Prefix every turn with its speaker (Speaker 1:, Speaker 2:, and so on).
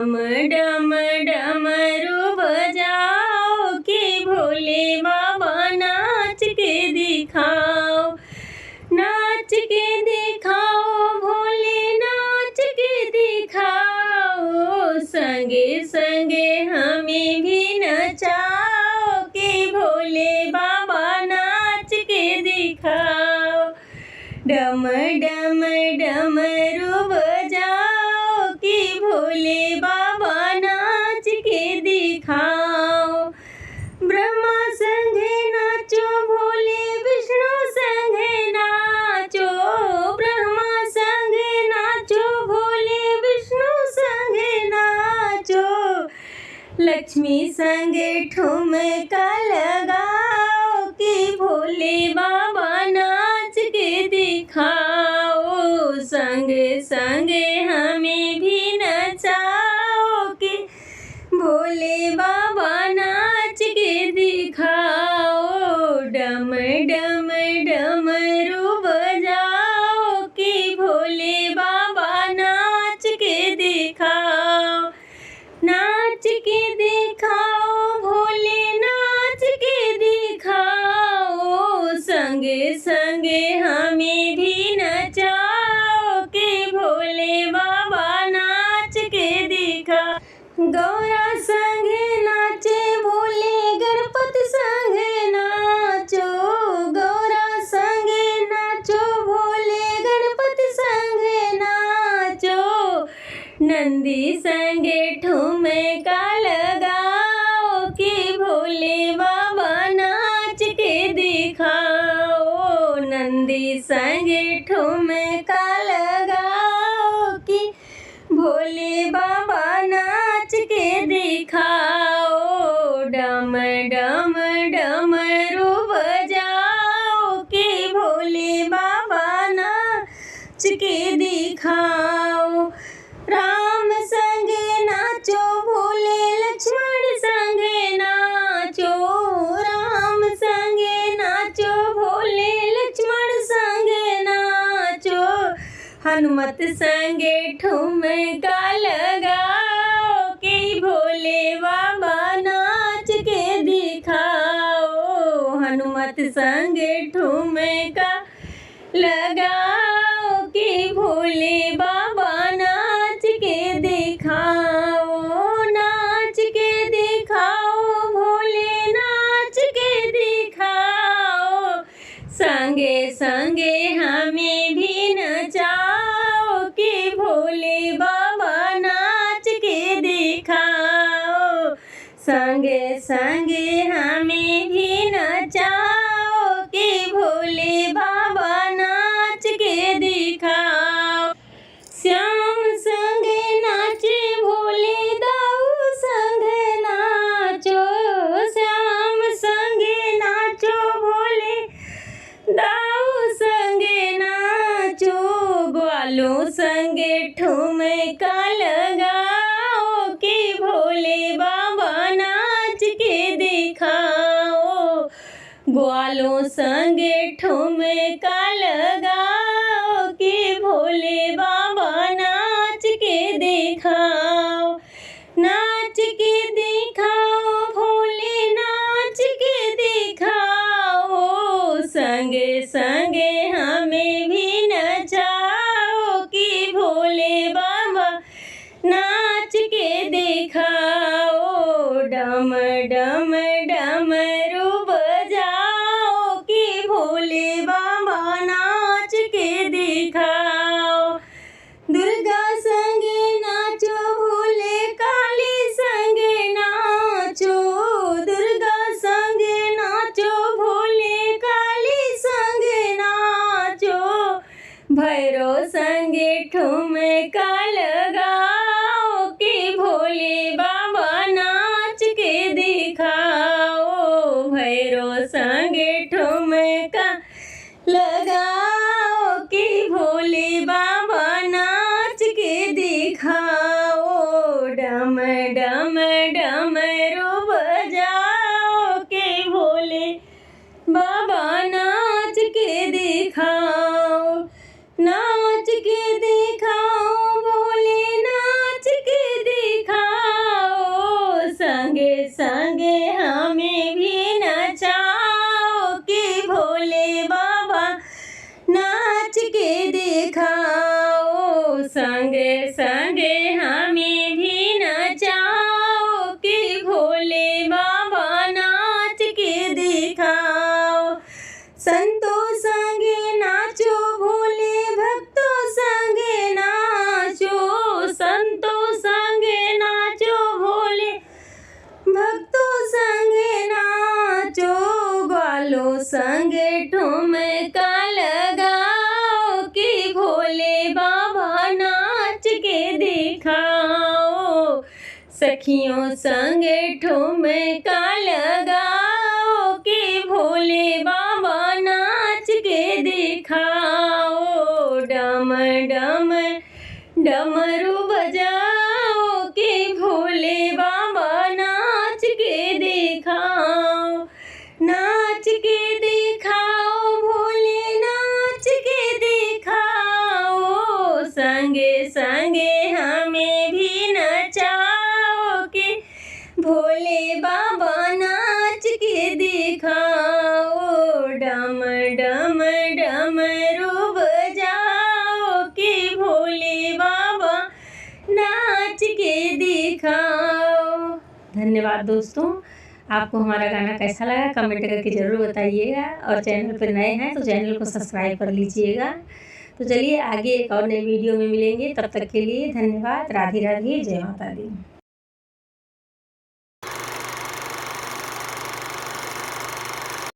Speaker 1: डम डम डमरू बजाओ कि भोले बाबा नाच के दिखाओ, नाच के दिखाओ भोले नाच के दिखाओ, संगे संगे हमें भी नचाओ कि भोले बाबा नाच के दिखाओ। डम डम डमरू बजाओ कि भोले बाबा नाच के दिखाओ। ब्रह्मा संगे नाचो भोले विष्णु संगे नाचो, ब्रह्मा संगे नाचो भोले विष्णु संगे नाचो, लक्ष्मी संगे ठुमका लगाओ कि भोले बाबा नाच के दिखाओ, संगे संगे हमें भी नचाओ कि भोले बाबा नाच के दिखाओ। डम डम डमरू बजाओ कि भोले बाबा नाच के दिखाओ, नाच के दिखाओ भोले नाच के दिखाओ, संगे संगे हमें भी नचाओ कि भोले बाबा नाच के दिखाओ। गौरा संगे नाचे भोले गणपति संगे नाचो, गौरा संगे नाचो भोले गणपति संगे नाचो, नंदी संगे ठुमका लगाओ कि भोले बाबा नाच के दिखाओ, नंदी संगे ठुमका लगाओ कि भोले बाबा नाच के दिखाओ। डम डम डमरू बजाओ कि भोले बाबा नाच के दिखाओ। राम संगे नाचो भोले लक्ष्मण संगे नाचो, राम संगे नाचो भोले लक्ष्मण संगे नाचो, हनुमत संगे ठुमका लगाओ कि भोले बाबा नाच के दिखाओ, हनुमत संगे ठुमका लगाओ कि भोले बाबा नाच के दिखाओ, नाच के दिखाओ भोले नाच के दिखाओ, संगे संगे हमें भी नचाओ कि भोले बाबा नाच के दिखाओ, संगे संगे हमें भी नचाओ कि भोले बाबा नाच के दिखाओ। श्याम संगे नाचे भोले दाऊ संगे नाचो, श्याम संगे नाचो भोले दाऊ संगे नाचो, ग्वालों संगे ठुमका लगाओ कि भोले बाबा नाच के दिखाओ, ग्वालों संगे ठुमका लगाओ कि भोले बाबा नाच के दिखाओ, नाच के दिखाओ भोले नाच के दिखाओ, संगे संगे हमें भी नचाओ कि भोले बाबा नाच के दिखाओ। डम डम डमरू बजाओ कि भोले बाबा नाच के दिखाओ। दुर्गा संगे नाचो भोले काली संगे नाचो, दुर्गा संगे नाचो भोले काली संगे नाचो, भैरव संगे ठुमका लगाओ कि भोले बाबा नाच के दिखाओ, भैरव संगे ठुमका लगाओ कि भोले बाबा नाच के दिखाओ। डम डम डमरू बजाओ कि भोले बाबा नाच के दिखाओ, नाच के दिखाओ भोले नाच के दिखाओ। संगे संगे हमें भी नचाओ कि भोले बाबा नाच के दिखाओ। संगे संगे हमें भी नचाओ कि भोले बाबा नाच के दिखाओ। संतों संगे नाचो भोले भक्तों संगे नाचो। संतों संगे नाचो भोले भक्तों संगे नाचो। ग्वालों संगे ठुमका लगाओ कि भोले बाबा नाच के दिखाओ। सखियों संगे ठुमका लगाओ कि भोले बाबा नाच के दिखाओ। डम डम डमरू बजाओ कि भोले बाबा नाच के दिखाओ। नाच के दिखाओ भोले नाच के दिखाओ। संगे संगे हमें भी नचाओ कि भोले बाबा नाच के दिखाओ। डम डम डमरू बजाओ कि भोले बाबा नाच के दिखाओ। धन्यवाद दोस्तों, आपको हमारा गाना कैसा लगा कमेंट करके ज़रूर बताइएगा, और चैनल पर नए हैं तो चैनल को सब्सक्राइब कर लीजिएगा। तो चलिए आगे एक और नई वीडियो में मिलेंगे, तब तक के लिए धन्यवाद। राधे राधे, जय माता दी।